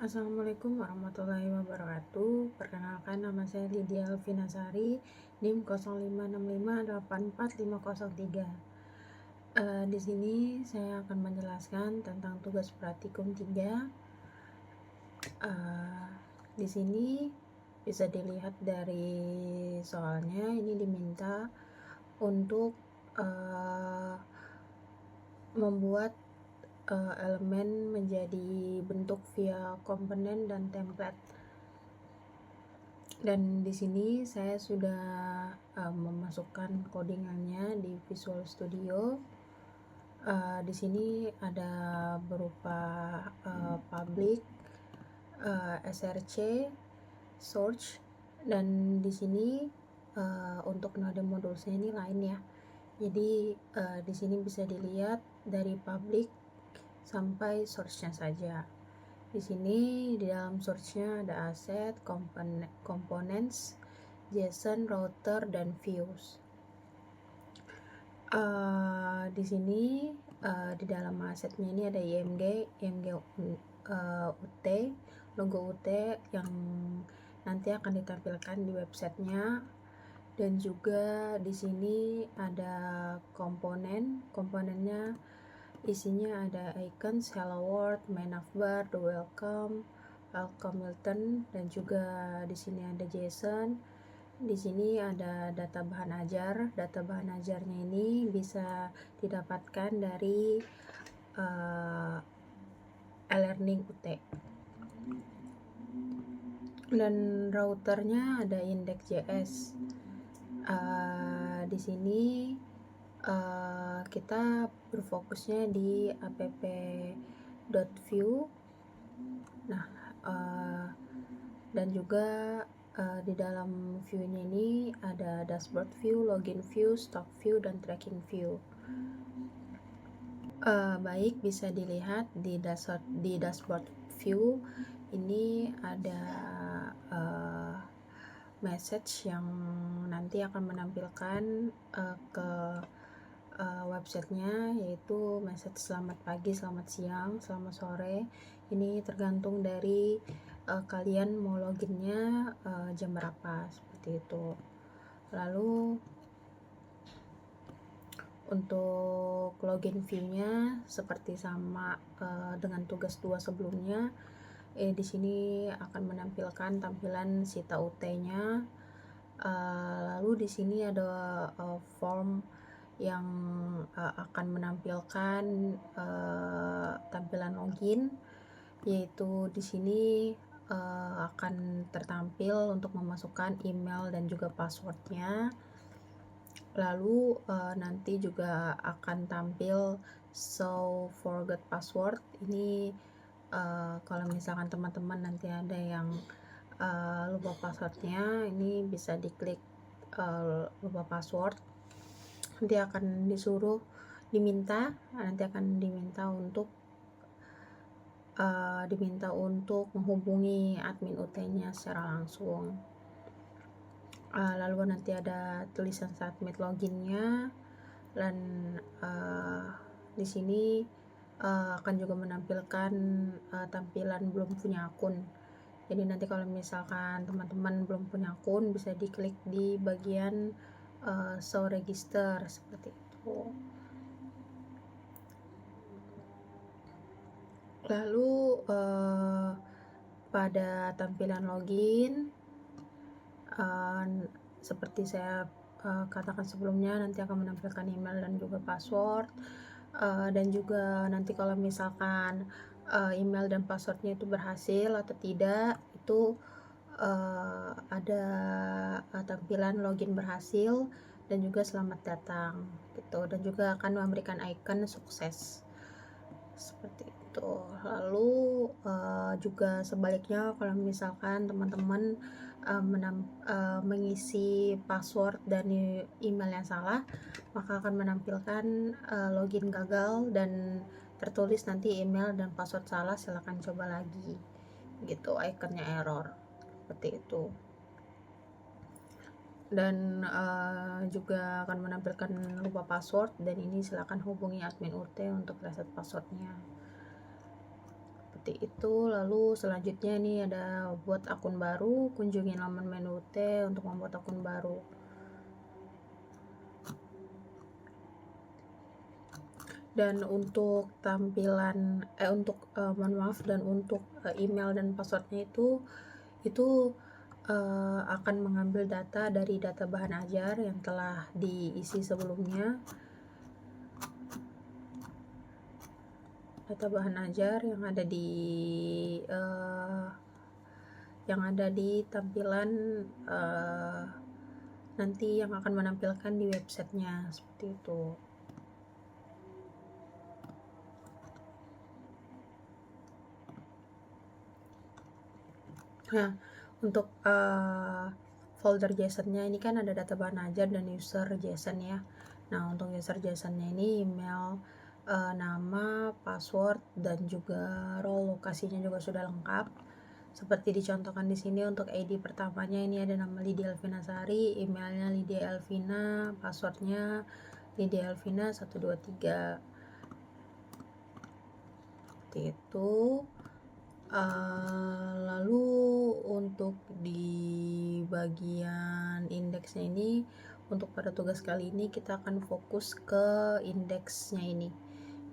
Assalamualaikum warahmatullahi wabarakatuh. Perkenalkan, nama saya Lydia Alvinasari, NIM 0565845503. Di sini saya akan menjelaskan tentang tugas praktikum 3. Di sini bisa dilihat dari soalnya, ini diminta untuk membuat elemen menjadi bentuk via komponen dan template. Dan di sini saya sudah memasukkan codingannya di Visual Studio. Di sini ada berupa public, src, source, dan di sini untuk node modulsnya ini lain ya. Jadi di sini bisa dilihat dari public sampai source-nya saja. Di sini di dalam source-nya ada asset, components, JSON, router, dan views. Di sini di dalam asetnya ini ada IMG UT, logo UT yang nanti akan ditampilkan di websitenya. Dan juga di sini ada komponennya isinya ada icons, hello world, main navbar, the welcome Milton, dan juga di sini ada JSON. Di sini ada data bahan ajar. Data bahan ajarnya ini bisa didapatkan dari e-learning UT. Dan routernya ada index.js. Di sini kita berfokusnya di app.view. Nah, dan juga di dalam view-nya ini ada dashboard view, login view, stock view, dan tracking view. Baik, bisa dilihat di dashboard view ini ada message yang nanti akan menampilkan ke websitenya, yaitu message selamat pagi, selamat siang, selamat sore. Ini tergantung dari kalian mau loginnya jam berapa, seperti itu. Lalu untuk login view-nya seperti sama dengan tugas 2 sebelumnya. Di sini akan menampilkan tampilan Sita UT-nya. Lalu di sini ada form yang akan menampilkan tampilan login, yaitu di sini akan tertampil untuk memasukkan email dan juga passwordnya. Lalu nanti juga akan tampil show forgot password. Ini kalau misalkan teman-teman nanti ada yang lupa passwordnya, ini bisa diklik lupa password. Nanti akan diminta untuk menghubungi admin UT-nya secara langsung. Lalu nanti ada tulisan submit loginnya, dan di sini akan juga menampilkan tampilan belum punya akun. Jadi nanti kalau misalkan teman-teman belum punya akun, bisa diklik di bagian show register, seperti itu. Lalu pada tampilan login, seperti saya katakan sebelumnya, nanti akan menampilkan email dan juga password. Dan juga nanti kalau misalkan email dan passwordnya itu berhasil atau tidak, itu ada tampilan login berhasil dan juga selamat datang gitu, dan juga akan memberikan icon sukses, seperti itu. Lalu juga sebaliknya, kalau misalkan teman-teman mengisi password dan email yang salah, maka akan menampilkan login gagal dan tertulis nanti email dan password salah, silakan coba lagi gitu, ikonnya error, seperti itu. Dan juga akan menampilkan lupa password, dan ini silakan hubungi admin UT untuk reset passwordnya, seperti itu. Lalu selanjutnya ini ada buat akun baru, kunjungi laman menu T untuk membuat akun baru. Dan untuk tampilan mohon maaf, dan untuk email dan passwordnya itu akan mengambil data dari data bahan ajar yang telah diisi sebelumnya. Data bahan ajar yang ada di tampilan nanti yang akan menampilkan di websitenya, seperti itu. Nah, untuk folder JSON-nya ini kan ada data bahan ajar dan user JSON ya. Nah, untuk user JSON-nya ini email, nama, password, dan juga role, lokasinya juga sudah lengkap. Seperti dicontohkan di sini. Untuk ID pertamanya ini ada nama Lydia Elvina Sari, emailnya Lydia Elvina, passwordnya Lydia Elvina 123. Seperti itu. Lalu untuk di bagian indeksnya ini, untuk pada tugas kali ini kita akan fokus ke indeksnya ini.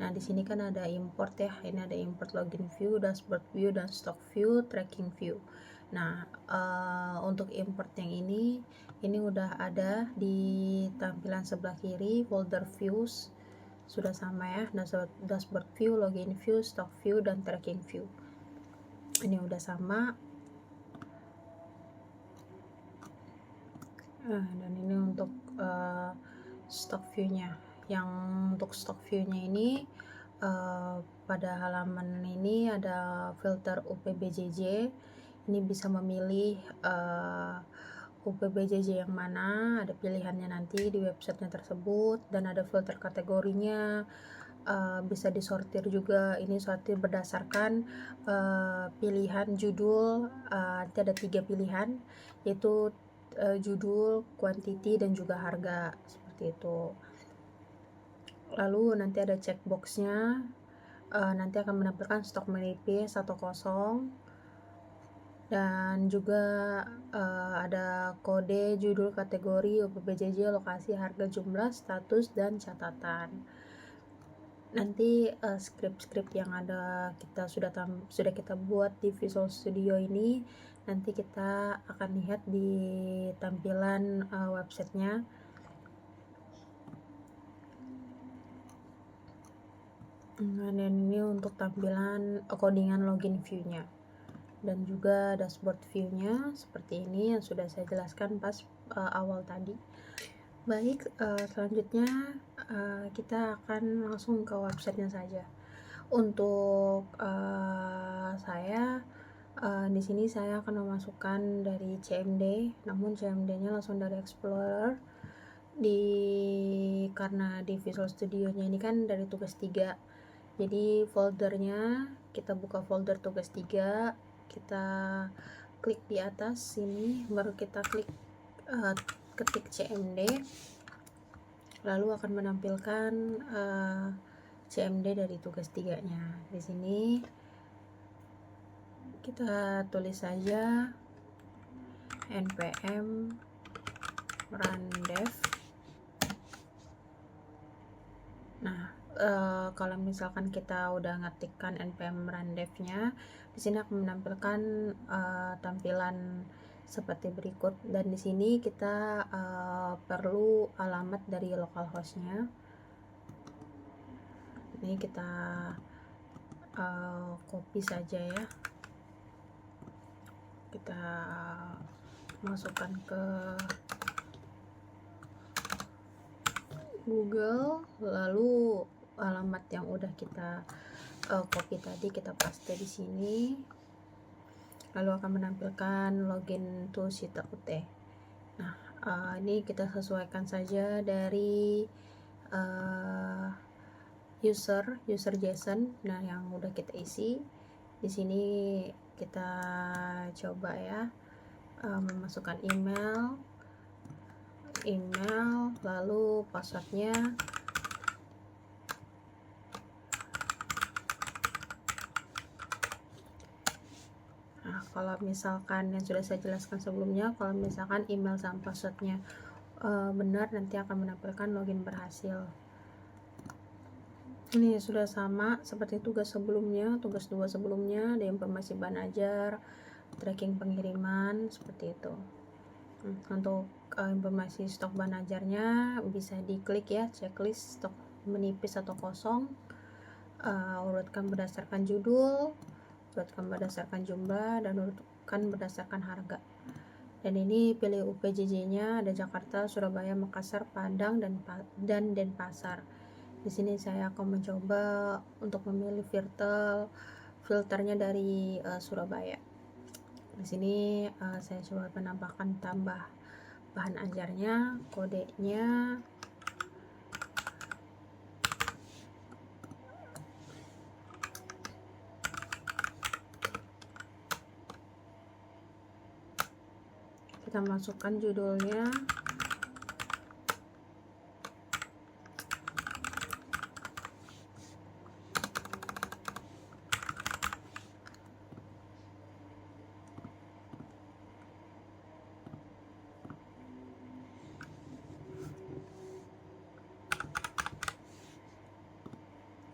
Nah, di sini kan ada import ya. Ini ada import login view, dashboard view, dan stock view, tracking view. Nah, untuk import yang ini udah ada di tampilan sebelah kiri, folder views sudah sama ya, dashboard view, login view, stock view, dan tracking view. Ini udah sama. Dan ini untuk stock view-nya. Yang untuk stock view-nya ini pada halaman ini ada filter UPBJJ. Ini bisa memilih UPBJJ yang mana, ada pilihannya nanti di websitenya tersebut, dan ada filter kategorinya. Bisa disortir juga. Ini sortir berdasarkan pilihan judul. Nanti ada 3 pilihan, yaitu judul, quantity, dan juga harga, seperti itu. Lalu nanti ada checkboxnya, nanti akan menampilkan stok menipis atau kosong, dan juga ada kode, judul, kategori, UPBJJ, lokasi, harga, jumlah, status, dan catatan. Nanti script yang ada sudah kita buat di Visual Studio ini, nanti kita akan lihat di tampilan websitenya. Dan ini untuk tampilan codingan login view-nya, dan juga dashboard view-nya seperti ini yang sudah saya jelaskan pas awal tadi. Baik, selanjutnya kita akan langsung ke websitenya saja. Untuk saya di sini saya akan memasukkan dari CMD, namun CMD-nya langsung dari Explorer. Karena di Visual Studio-nya ini kan dari tugas 3, jadi foldernya kita buka folder tugas 3, kita klik di atas sini, baru kita klik ketik CMD, lalu akan menampilkan CMD dari tugas 3-nya. Di sini kita tulis saja npm run dev. Nah, kalau misalkan kita udah ngetikkan npm run dev-nya, di sini akan menampilkan tampilan seperti berikut. Dan di sini kita perlu alamat dari localhost-nya. Ini kita copy saja ya. Kita masukkan ke Google, lalu alamat yang udah kita copy tadi kita paste di sini, lalu akan menampilkan login to Sita UT. Nah, ini kita sesuaikan saja dari user JSON. Nah, yang udah kita isi di sini kita coba ya, memasukkan email, lalu passwordnya, Nah, kalau misalkan yang sudah saya jelaskan sebelumnya, kalau misalkan email sama passwordnya benar, nanti akan menampilkan login berhasil. Ini sudah sama seperti tugas sebelumnya, tugas 2 sebelumnya, ada informasi bahan ajar, tracking pengiriman, seperti itu. Untuk informasi stok bahan ajarnya bisa diklik ya, checklist stok menipis atau kosong, urutkan berdasarkan judul, urutkan berdasarkan jumlah, dan urutkan berdasarkan harga. Dan ini pilih UPJJ nya ada Jakarta, Surabaya, Makassar, Padang, dan Denpasar. Di sini saya akan mencoba untuk memilih filternya dari Surabaya. Di sini saya coba menambahkan tambah bahan ajarnya, kodenya, kita masukkan judulnya,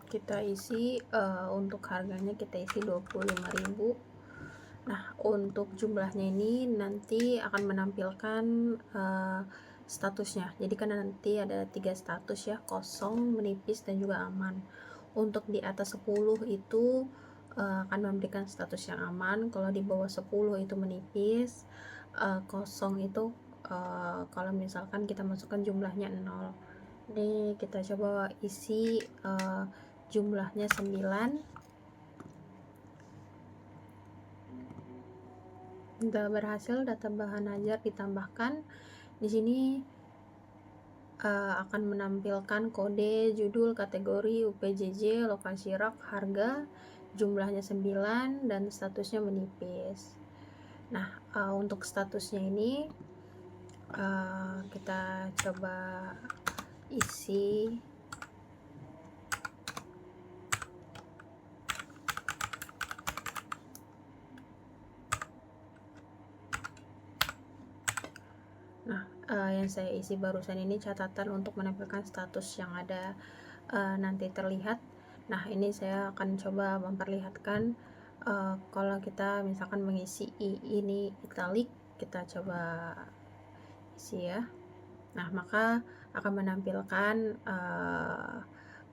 kita isi untuk harganya kita isi 25.000. Nah, untuk jumlahnya ini nanti akan menampilkan statusnya. Jadi kan nanti ada 3 status ya, kosong, menipis, dan juga aman. Untuk di atas 10 itu akan memberikan status yang aman. Kalau di bawah 10 itu menipis, kosong itu kalau misalkan kita masukkan jumlahnya 0. Ini kita coba isi jumlahnya 9. Sudah berhasil, data bahan ajar ditambahkan. Di sini akan menampilkan kode, judul, kategori, UPJJ, lokasi rak, harga, jumlahnya 9, dan statusnya menipis. Nah, untuk statusnya ini kita coba isi. Nah, yang saya isi barusan ini catatan untuk menampilkan status yang ada nanti terlihat. Nah, ini saya akan coba memperlihatkan kalau kita misalkan mengisi ini italic, kita coba isi ya. Nah, maka akan menampilkan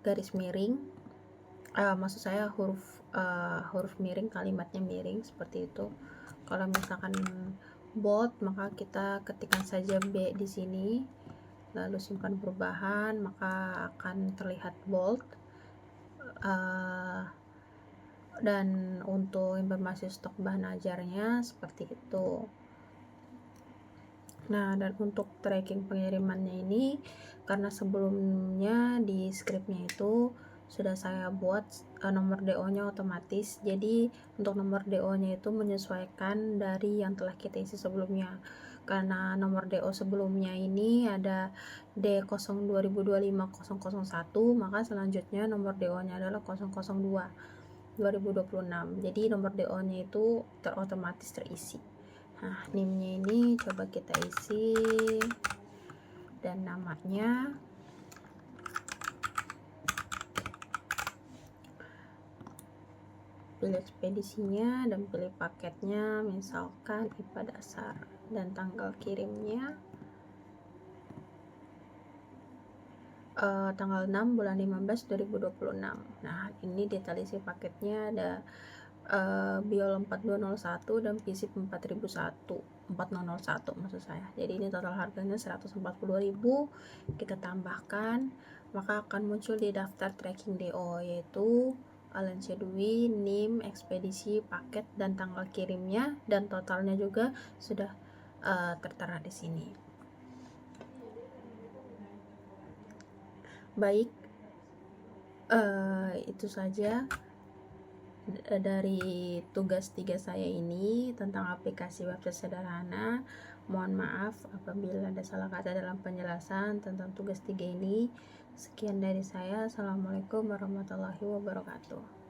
garis miring, maksud saya huruf miring, kalimatnya miring seperti itu. Kalau misalkan bold, maka kita ketikkan saja B di sini, lalu simpan perubahan, maka akan terlihat bold. Dan untuk informasi stok bahan ajarnya seperti itu. Nah, dan untuk tracking pengirimannya ini, karena sebelumnya di scriptnya itu sudah saya buat nomor DO nya otomatis, jadi untuk nomor DO nya itu menyesuaikan dari yang telah kita isi sebelumnya. Karena nomor DO sebelumnya ini ada D022025-001, maka selanjutnya nomor DO nya adalah 002 2026. Jadi nomor DO nya itu otomatis terisi. Nah, NIM-nya ini coba kita isi, dan namanya pilih ekspedisinya dan pilih paketnya, misalkan IPA dasar, dan tanggal kirimnya tanggal 6 bulan 15 2026. Nah, ini detail isi paketnya ada Biol 4201 dan PISIP 4001 maksud saya. Jadi ini total harganya 140.000. Kita tambahkan, maka akan muncul di daftar tracking DO, yaitu Alensia Dwi, NIM, ekspedisi, paket, dan tanggal kirimnya, dan totalnya juga sudah tertera di sini. Baik, itu saja dari tugas 3 saya ini tentang aplikasi website sederhana. Mohon maaf apabila ada salah kata dalam penjelasan tentang tugas 3 ini. Sekian dari saya. Assalamualaikum warahmatullahi wabarakatuh.